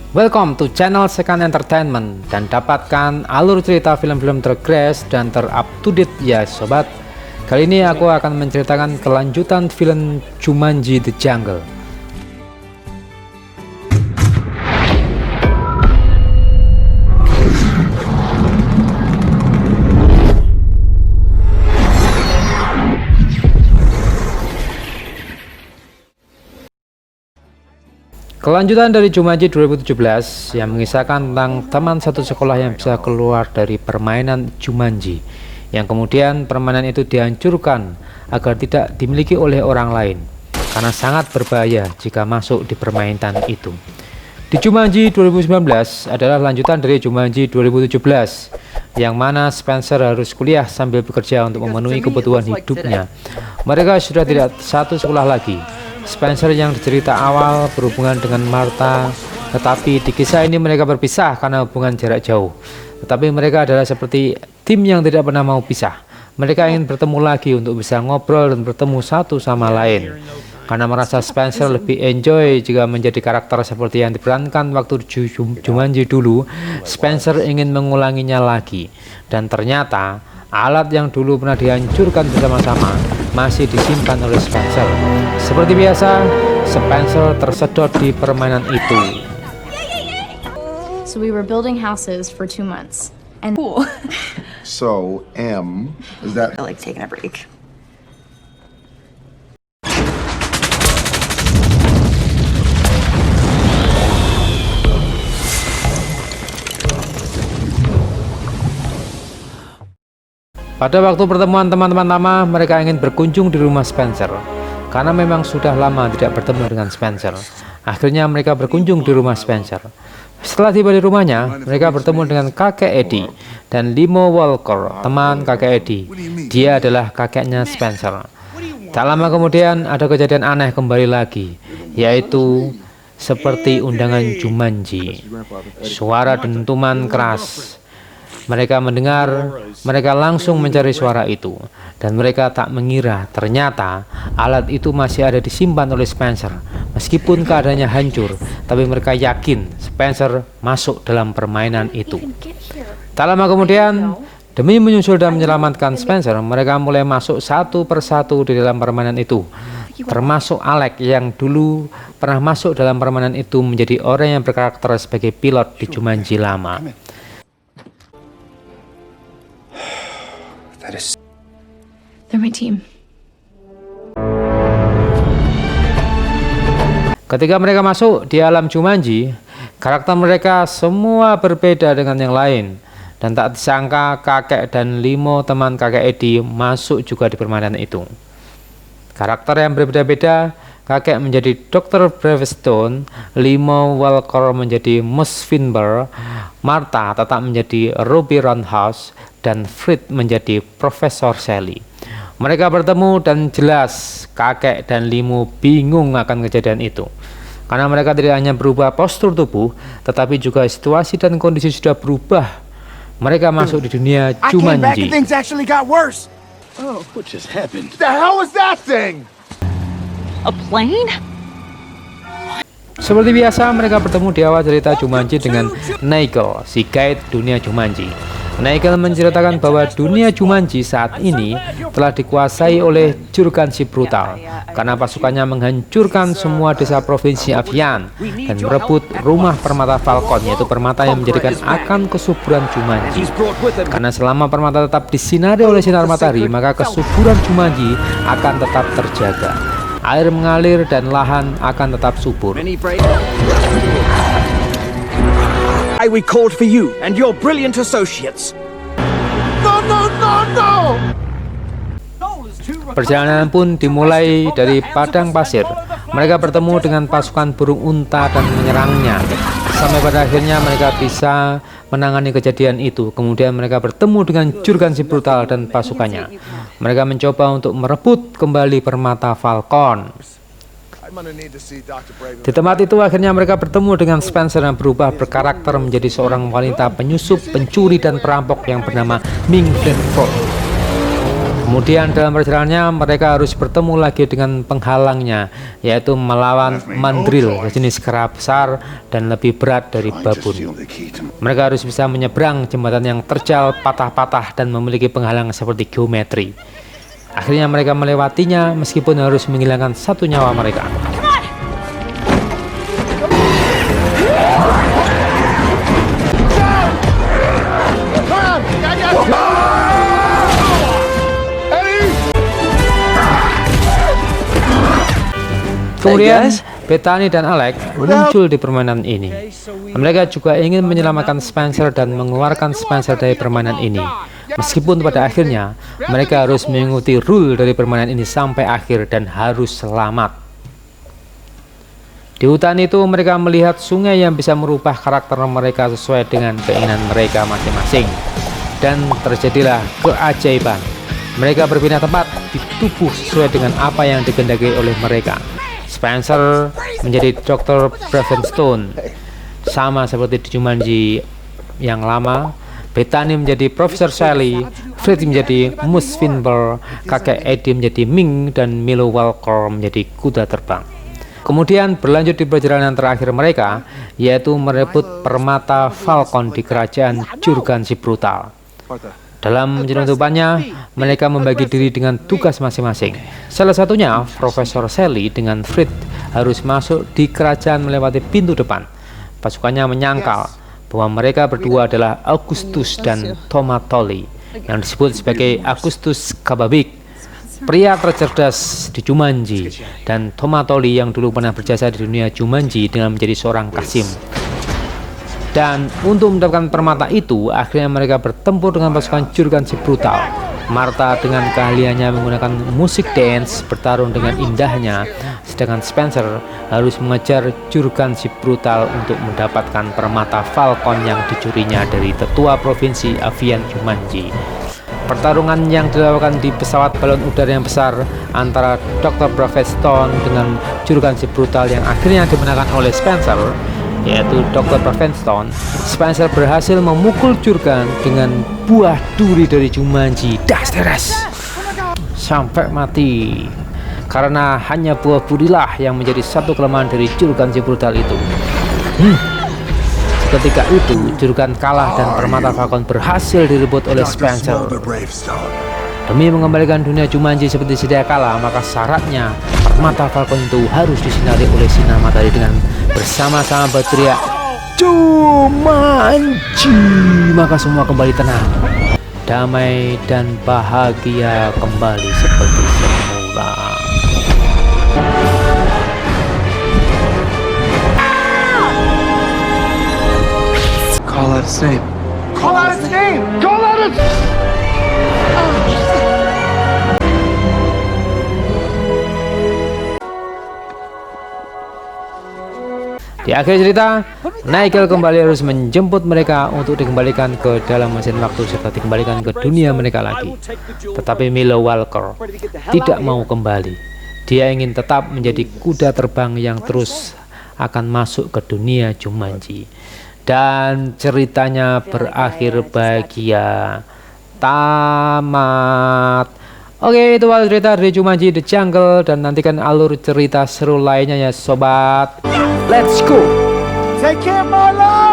Welcome to channel Second Entertainment dan dapatkan alur cerita film-film tergres dan ter-up-to-date ya sobat. Kali ini aku akan menceritakan kelanjutan film Jumanji The Jungle. Kelanjutan dari Jumanji 2017 yang mengisahkan tentang teman satu sekolah yang bisa keluar dari permainan Jumanji, yang kemudian permainan itu dihancurkan agar tidak dimiliki oleh orang lain karena sangat berbahaya jika masuk di permainan itu. Di Jumanji 2019 adalah lanjutan dari Jumanji 2017 yang mana Spencer harus kuliah sambil bekerja untuk memenuhi kebutuhan hidupnya. Mereka sudah tidak satu sekolah lagi. Spencer yang di cerita awal berhubungan dengan Martha, tetapi di kisah ini mereka berpisah karena hubungan jarak jauh. Tetapi mereka adalah seperti tim yang tidak pernah mau pisah. Mereka ingin bertemu lagi untuk bisa ngobrol dan bertemu satu sama lain. Karena merasa Spencer lebih enjoy jika menjadi karakter seperti yang diperankan waktu Jumanji dulu, Spencer ingin mengulanginya lagi. Dan ternyata alat yang dulu pernah dihancurkan bersama-sama masih disimpan oleh Spencer. Seperti biasa, Spencer tersedot di permainan itu. So we were building houses for 2 months. And cool. So, is that I like taking a break. Pada waktu pertemuan teman-teman lama, mereka ingin berkunjung di rumah Spencer. Karena memang sudah lama tidak bertemu dengan Spencer. Akhirnya mereka berkunjung di rumah Spencer. Setelah tiba di rumahnya, mereka bertemu dengan kakek Eddie dan Limo Walker, teman kakek Eddie. Dia adalah kakeknya Spencer. Tak lama kemudian ada kejadian aneh kembali lagi, yaitu seperti undangan Jumanji. Suara dentuman keras. Mereka mendengar, mereka langsung mencari suara itu, dan mereka tak mengira ternyata alat itu masih ada disimpan oleh Spencer. Meskipun keadaannya hancur, tapi mereka yakin Spencer masuk dalam permainan itu. Tak lama kemudian, demi menyusul dan menyelamatkan Spencer, mereka mulai masuk satu persatu di dalam permainan itu. Termasuk Alex yang dulu pernah masuk dalam permainan itu menjadi orang yang berkarakter sebagai pilot di Jumanji lama. they're my team. Ketika mereka masuk di alam Jumanji, karakter mereka semua berbeda dengan yang lain. Dan tak disangka kakek dan Limo, teman kakek Eddie, masuk juga di permainan itu. Karakter yang berbeda-beda, kakek menjadi Dr. Bravestone, Limo Walker menjadi Mus Finbar, Martha tetap menjadi Ruby Roundhouse, dan Fred menjadi Profesor Sally. Mereka bertemu dan jelas kakek dan Limo bingung akan kejadian itu. Karena mereka tidak hanya berubah postur tubuh, tetapi juga situasi dan kondisi sudah berubah. Mereka masuk di dunia Jumanji. Oh, what just happened? The hell was that thing? A plane? Seperti biasa, mereka bertemu di awal cerita Jumanji dengan Nigel, si guide dunia Jumanji. Nigel menceritakan bahwa dunia Jumanji saat ini telah dikuasai oleh juragan si brutal karena pasukannya menghancurkan semua desa provinsi Avian dan merebut rumah permata Falcon, yaitu permata yang menjadikan akan kesuburan Jumanji. Karena selama permata tetap disinari oleh sinar matahari, maka kesuburan Jumanji akan tetap terjaga. Air mengalir dan lahan akan tetap subur. We called for you and your brilliant associates. No! Perjalanan pun dimulai dari padang pasir. Mereka bertemu dengan pasukan burung unta dan menyerangnya. Sampai pada akhirnya mereka bisa menangani kejadian itu. Kemudian mereka bertemu dengan juragan si brutal dan pasukannya. Mereka mencoba untuk merebut kembali permata Falcon. Di tempat itu akhirnya mereka bertemu dengan Spencer yang berubah berkarakter menjadi seorang wanita penyusup, pencuri, dan perampok yang bernama Ming Frenford. Kemudian dalam perjalanannya mereka harus bertemu lagi dengan penghalangnya, yaitu melawan mandril sejenis kera besar dan lebih berat dari babun. Mereka harus bisa menyeberang jembatan yang terjal, patah-patah dan memiliki penghalang seperti geometri. Akhirnya mereka melewatinya meskipun harus menghilangkan satu nyawa mereka. Kemudian Bethany dan Alex muncul di permainan ini. Mereka juga ingin menyelamatkan Spencer dan mengeluarkan Spencer dari permainan ini. Meskipun pada akhirnya mereka harus mengikuti rule dari permainan ini sampai akhir dan harus selamat. Di hutan itu mereka melihat sungai yang bisa merubah karakter mereka sesuai dengan keinginan mereka masing-masing. Dan terjadilah keajaiban. Mereka berpindah tempat di tubuh sesuai dengan apa yang dikehendaki oleh mereka. Spencer menjadi Dr. Bravenstone, sama seperti di Jumanji yang lama. Bethany menjadi Profesor Sally, Fred menjadi Mus Finbar, kakek Eddie menjadi Ming, dan Milo Walker menjadi kuda terbang. Kemudian berlanjut di perjalanan terakhir mereka, yaitu merebut permata Falcon di kerajaan Jurgan si Brutal. Dalam penyelundupannya, mereka membagi diri dengan tugas masing-masing. Salah satunya, Profesor Sally dengan Fred harus masuk di kerajaan melewati pintu depan. Pasukannya menyangkal bahwa mereka berdua adalah Augustus dan Tomatoli, yang disebut sebagai Augustus Kababik, pria tercerdas di Jumanji, dan Tomatoli yang dulu pernah berjasa di dunia Jumanji dengan menjadi seorang kasim. Dan untuk mendapatkan permata itu, akhirnya mereka bertempur dengan pasukan Jurgan si Brutal. Martha dengan keahliannya menggunakan musik dance bertarung dengan indahnya, sedangkan Spencer harus mengejar Jurgan si Brutal untuk mendapatkan permata Falcon yang dicurinya dari tetua provinsi Avian Jumanji. Pertarungan yang dilakukan di pesawat balon udara yang besar antara Dr. Bravenstone dengan Jurgan si Brutal yang akhirnya dimenangkan oleh Spencer, yaitu Dr. Bravenstone. Spencer berhasil memukul Jurgan dengan buah duri dari Jumanji, das sampai mati, karena hanya buah durilah yang menjadi satu kelemahan dari Jurgan si Brutal itu. Ketika itu Jurgan kalah dan permata Falcon berhasil direbut oleh Spencer. Demi mengembalikan dunia Jumanji seperti sedia kala, maka syaratnya permata Falcon itu harus disinari oleh sinar matahari dengan bersama-sama berteriak Jumanji. Maka semua kembali tenang, damai dan bahagia kembali seperti semula. Call out its name. Call out its name! Call out its... Di akhir cerita, Nigel kembali harus menjemput mereka untuk dikembalikan ke dalam mesin waktu serta dikembalikan ke dunia mereka lagi. Tetapi Milo Walker tidak mau kembali. Dia ingin tetap menjadi kuda terbang yang terus akan masuk ke dunia Jumanji. Dan ceritanya berakhir bahagia. Tamat. Oke, itu cerita dari Jumanji The Jungle, dan nantikan alur cerita seru lainnya ya sobat. Let's go. Take care of my life!